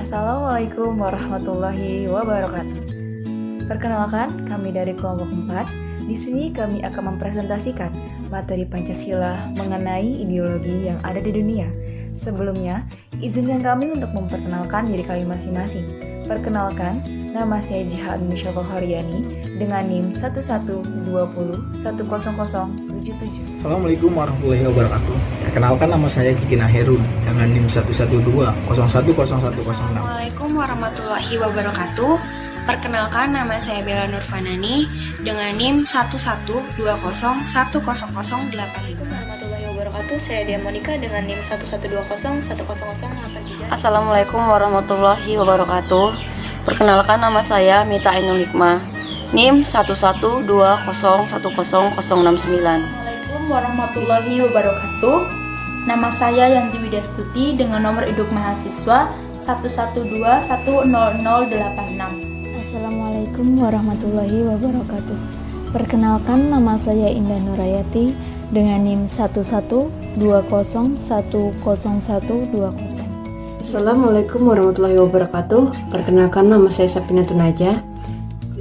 Assalamualaikum warahmatullahi wabarakatuh. Perkenalkan, kami dari kelompok 4. Di sini kami akan mempresentasikan materi Pancasila mengenai ideologi yang ada di dunia. Sebelumnya, izinkan kami untuk memperkenalkan diri kami masing-masing. Perkenalkan, nama saya Jiha Indonesia Haryani dengan NIM 1120100077. Assalamualaikum warahmatullahi wabarakatuh. Perkenalkan, nama saya Kikina Herun dengan NIM 1120100106. Assalamualaikum warahmatullahi wabarakatuh. Perkenalkan, nama saya Bella Nurfanani dengan NIM 1120100085. Warahmatullahi wabarakatuh. Saya Dia Monika dengan NIM 1120100083. Assalamualaikum warahmatullahi wabarakatuh. Perkenalkan, nama saya Mita Ainul Hikmah, NIM 1120101069. Assalamualaikum warahmatullahi wabarakatuh. Nama saya Yanti Widastuti dengan nomor induk mahasiswa 112100086. Assalamualaikum warahmatullahi wabarakatuh. Perkenalkan, nama saya Indah Nurayati dengan NIM 1120100120. Assalamualaikum warahmatullahi wabarakatuh. Perkenalkan, nama saya Sapina Tunaja.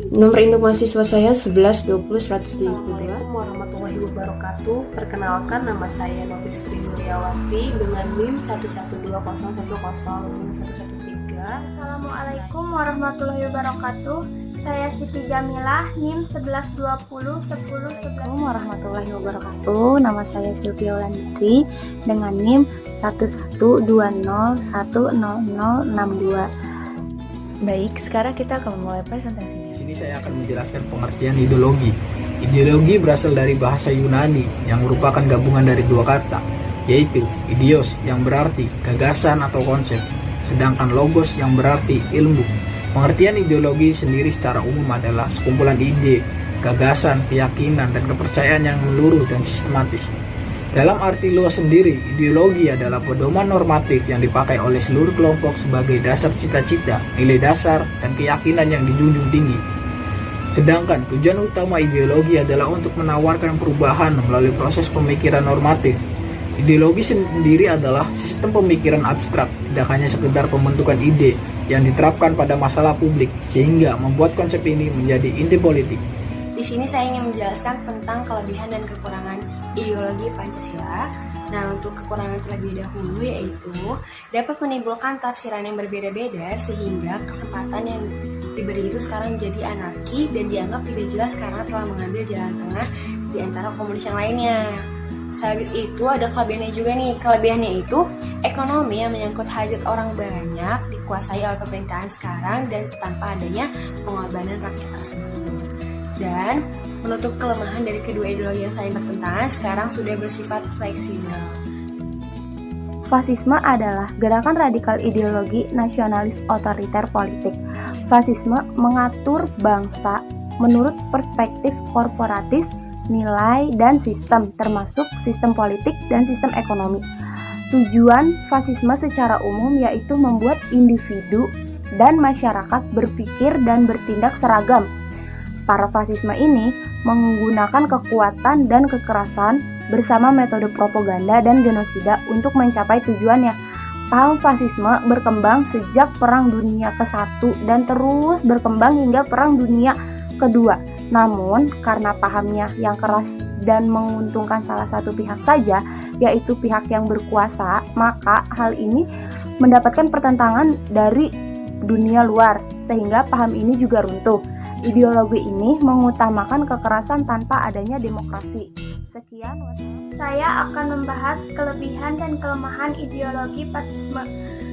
Nomor induk mahasiswa saya 1120-172. Assalamualaikum warahmatullahi wabarakatuh. Perkenalkan, nama saya Novi Sri Nuryawati dengan NIM 1120100113. Assalamualaikum warahmatullahi wabarakatuh. Saya Siti Jamilah, NIM 11201011. Assalamualaikum warahmatullahi wabarakatuh. Nama saya Sylvia Wulandari dengan NIM 1120100062. Baik, sekarang kita akan memulai presentasinya. Di sini saya akan menjelaskan pengertian ideologi. Ideologi berasal dari bahasa Yunani yang merupakan gabungan dari dua kata, yaitu idios yang berarti gagasan atau konsep, sedangkan logos yang berarti ilmu. Pengertian ideologi sendiri secara umum adalah sekumpulan ide, gagasan, keyakinan, dan kepercayaan yang menyeluruh dan sistematis. Dalam arti luas sendiri, ideologi adalah pedoman normatif yang dipakai oleh seluruh kelompok sebagai dasar cita-cita, nilai dasar, dan keyakinan yang dijunjung tinggi. Sedangkan tujuan utama ideologi adalah untuk menawarkan perubahan melalui proses pemikiran normatif. Ideologi sendiri adalah sistem pemikiran abstrak, tidak hanya sekedar pembentukan ide yang diterapkan pada masalah publik, sehingga membuat konsep ini menjadi inti politik. Di sini saya ingin menjelaskan tentang kelebihan dan kekurangan ideologi Pancasila. Nah, untuk kekurangan terlebih dahulu yaitu dapat menimbulkan tafsiran yang berbeda-beda sehingga kesempatan yang diberi itu sekarang jadi anarki dan dianggap tidak jelas karena telah mengambil jalan tengah di antara komunis yang lainnya. Sehabis itu ada kelebihannya juga nih. Kelebihannya itu ekonomi yang menyangkut hajat orang banyak dikuasai oleh pemerintahan sekarang dan tanpa adanya pengorbanan rakyat tersebut. Dan menutup kelemahan dari kedua ideologi yang saling bertentangan sekarang sudah bersifat fleksibel. Fasisme adalah gerakan radikal ideologi nasionalis otoriter politik. Fasisme mengatur bangsa menurut perspektif korporatis, nilai, dan sistem, termasuk sistem politik dan sistem ekonomi. Tujuan fasisme secara umum yaitu membuat individu dan masyarakat berpikir dan bertindak seragam. Para fasisme ini menggunakan kekuatan dan kekerasan bersama metode propaganda dan genosida untuk mencapai tujuannya. Paham fasisme berkembang sejak Perang Dunia ke-1 dan terus berkembang hingga Perang Dunia ke-2. Namun, karena pahamnya yang keras dan menguntungkan salah satu pihak saja, yaitu pihak yang berkuasa, maka hal ini mendapatkan pertentangan dari dunia luar, sehingga paham ini juga runtuh. Ideologi ini mengutamakan kekerasan tanpa adanya demokrasi. Sekian, wassalam. Saya akan membahas kelebihan dan kelemahan ideologi fasisme.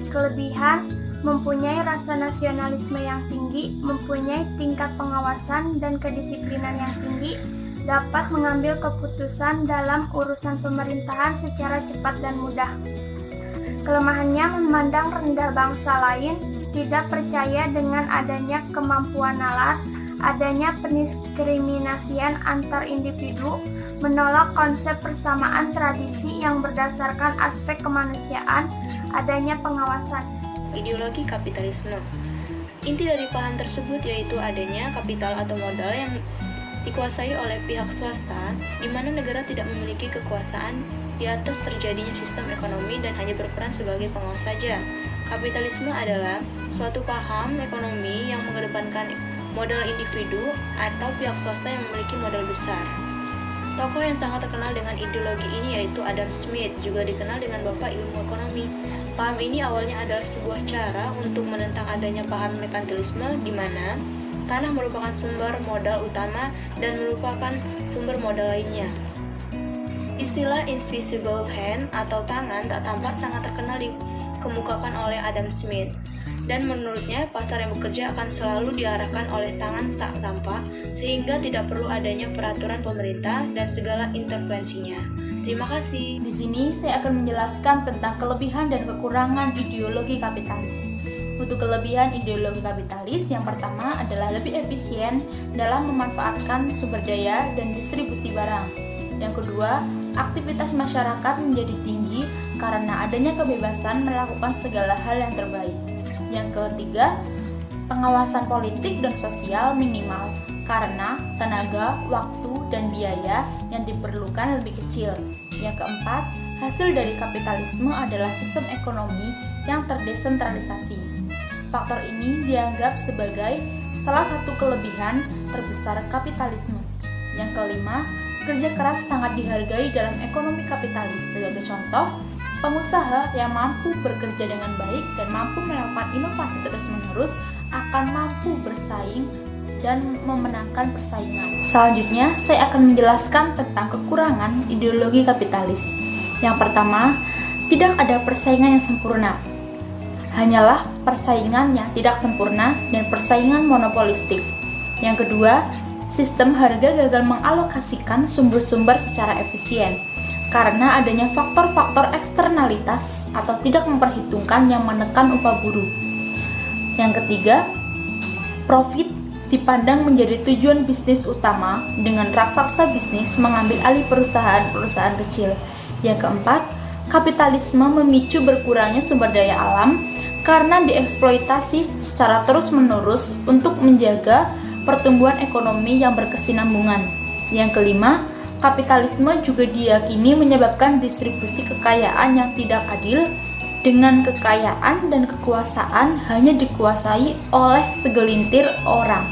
Kelebihan: mempunyai rasa nasionalisme yang tinggi, mempunyai tingkat pengawasan dan kedisiplinan yang tinggi, dapat mengambil keputusan dalam urusan pemerintahan secara cepat dan mudah. Kelemahannya memandang rendah bangsa lain, tidak percaya dengan adanya kemampuan nalar, adanya pendiskriminasian antar individu, menolak konsep persamaan tradisi yang berdasarkan aspek kemanusiaan, adanya pengawasan. Ideologi kapitalisme. Inti dari paham tersebut yaitu adanya kapital atau modal yang dikuasai oleh pihak swasta, di mana negara tidak memiliki kekuasaan di atas terjadinya sistem ekonomi dan hanya berperan sebagai pengawas saja. Kapitalisme adalah suatu paham ekonomi yang mengedepankan modal individu atau pihak swasta yang memiliki modal besar. Tokoh yang sangat terkenal dengan ideologi ini yaitu Adam Smith, juga dikenal dengan Bapak Ilmu Ekonomi. Paham ini awalnya adalah sebuah cara untuk menentang adanya paham merkantilisme di mana tanah merupakan sumber modal utama dan merupakan sumber modal lainnya. Istilah invisible hand atau tangan tak tampak sangat terkenal dikemukakan oleh Adam Smith. Dan menurutnya pasar yang bekerja akan selalu diarahkan oleh tangan tak tampak sehingga tidak perlu adanya peraturan pemerintah dan segala intervensinya. Terima kasih. Di sini saya akan menjelaskan tentang kelebihan dan kekurangan ideologi kapitalis. Untuk kelebihan ideologi kapitalis, yang pertama adalah lebih efisien dalam memanfaatkan sumber daya dan distribusi barang. Yang kedua, aktivitas masyarakat menjadi tinggi karena adanya kebebasan melakukan segala hal yang terbaik. Yang ketiga, pengawasan politik dan sosial minimal karena tenaga, waktu, dan biaya yang diperlukan lebih kecil. Yang keempat, hasil dari kapitalisme adalah sistem ekonomi yang terdesentralisasi. Faktor ini dianggap sebagai salah satu kelebihan terbesar kapitalisme. Yang kelima, kerja keras sangat dihargai dalam ekonomi kapitalis. Sebagai contoh, pengusaha yang mampu bekerja dengan baik dan mampu melakukan inovasi terus-menerus akan mampu bersaing dan memenangkan persaingan. Selanjutnya, saya akan menjelaskan tentang kekurangan ideologi kapitalis. Yang pertama, tidak ada persaingan yang sempurna. Hanyalah persaingan yang tidak sempurna dan persaingan monopolistik. Yang kedua, sistem harga gagal mengalokasikan sumber-sumber secara efisien karena adanya faktor-faktor eksternalitas atau tidak memperhitungkan yang menekan upah buruh. Yang ketiga, profit dipandang menjadi tujuan bisnis utama dengan raksasa bisnis mengambil alih perusahaan-perusahaan kecil. Yang keempat, kapitalisme memicu berkurangnya sumber daya alam karena dieksploitasi secara terus-menerus untuk menjaga pertumbuhan ekonomi yang berkesinambungan. Yang kelima, kapitalisme juga diyakini menyebabkan distribusi kekayaan yang tidak adil dengan kekayaan dan kekuasaan hanya dikuasai oleh segelintir orang.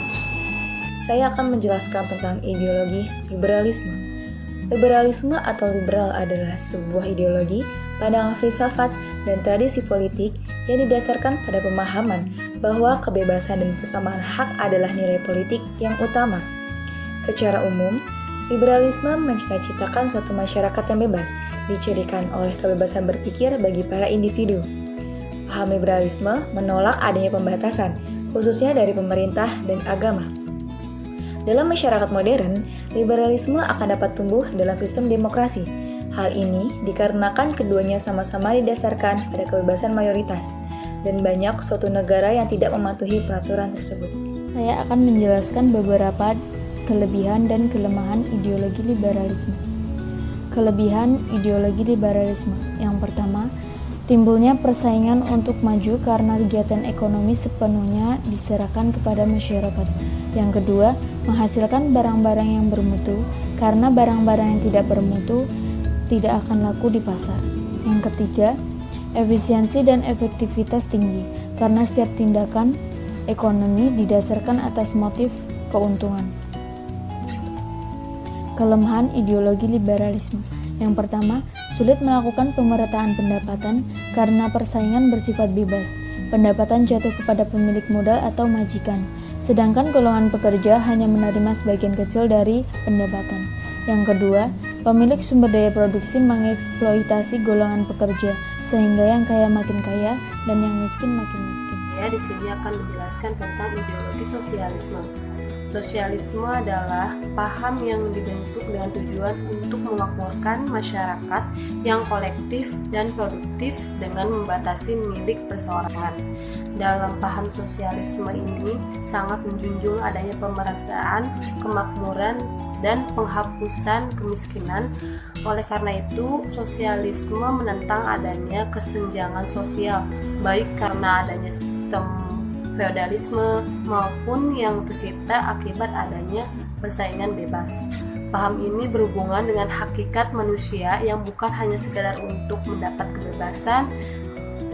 Saya akan menjelaskan tentang ideologi liberalisme. Liberalisme atau liberal adalah sebuah ideologi, pandangan filsafat, dan tradisi politik yang didasarkan pada pemahaman bahwa kebebasan dan persamaan hak adalah nilai politik yang utama. Secara umum, liberalisme mencita-citakan suatu masyarakat yang bebas, dicirikan oleh kebebasan berpikir bagi para individu. Paham liberalisme menolak adanya pembatasan, khususnya dari pemerintah dan agama. Dalam masyarakat modern, liberalisme akan dapat tumbuh dalam sistem demokrasi. Hal ini dikarenakan keduanya sama-sama didasarkan pada kebebasan mayoritas, dan banyak suatu negara yang tidak mematuhi peraturan tersebut. Saya akan menjelaskan beberapa kelebihan dan kelemahan ideologi liberalisme. Kelebihan ideologi liberalisme. Yang pertama, timbulnya persaingan untuk maju karena kegiatan ekonomi sepenuhnya diserahkan kepada masyarakat. Yang kedua, menghasilkan barang-barang yang bermutu karena barang-barang yang tidak bermutu tidak akan laku di pasar. Yang ketiga, efisiensi dan efektivitas tinggi karena setiap tindakan ekonomi didasarkan atas motif keuntungan. Kelemahan ideologi liberalisme. Yang pertama, sulit melakukan pemerataan pendapatan karena persaingan bersifat bebas. Pendapatan jatuh kepada pemilik modal atau majikan, sedangkan golongan pekerja hanya menerima sebagian kecil dari pendapatan. Yang kedua, pemilik sumber daya produksi mengeksploitasi golongan pekerja, sehingga yang kaya makin kaya dan yang miskin makin miskin. Saya di sini akan menjelaskan tentang ideologi sosialisme. Sosialisme adalah paham yang dibentuk dengan tujuan untuk memakmurkan masyarakat yang kolektif dan produktif dengan membatasi milik perseorangan. Dalam paham sosialisme ini sangat menjunjung adanya pemerataan, kemakmuran, dan penghapusan kemiskinan. Oleh karena itu, sosialisme menentang adanya kesenjangan sosial, baik karena adanya sistem feodalisme maupun yang tercipta akibat adanya persaingan bebas. Paham ini berhubungan dengan hakikat manusia yang bukan hanya sekedar untuk mendapat kebebasan,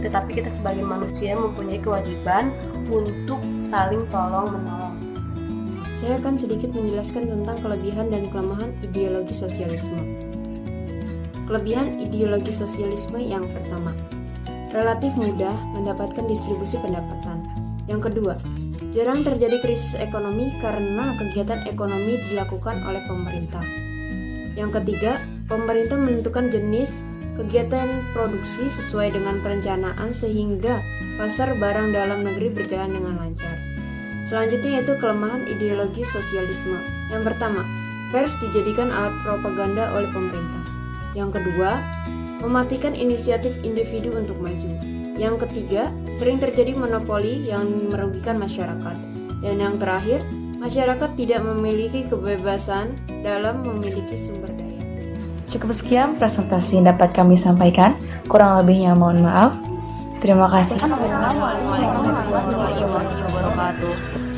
tetapi kita sebagai manusia mempunyai kewajiban untuk saling tolong-menolong. Saya akan sedikit menjelaskan tentang kelebihan dan kelemahan ideologi sosialisme. Kelebihan ideologi sosialisme yang pertama, relatif mudah mendapatkan distribusi pendapatan. Yang kedua, jarang terjadi krisis ekonomi karena kegiatan ekonomi dilakukan oleh pemerintah. Yang ketiga, pemerintah menentukan jenis kegiatan produksi sesuai dengan perencanaan sehingga pasar barang dalam negeri berjalan dengan lancar. Selanjutnya yaitu kelemahan ideologi sosialisme. Yang pertama, pers dijadikan alat propaganda oleh pemerintah. Yang kedua, mematikan inisiatif individu untuk maju. Yang ketiga, sering terjadi monopoli yang merugikan masyarakat. Dan yang terakhir, masyarakat tidak memiliki kebebasan dalam memiliki sumber daya. Cukup sekian presentasi yang dapat kami sampaikan. Kurang lebihnya mohon maaf. Terima kasih. Assalamualaikum warahmatullahi wabarakatuh.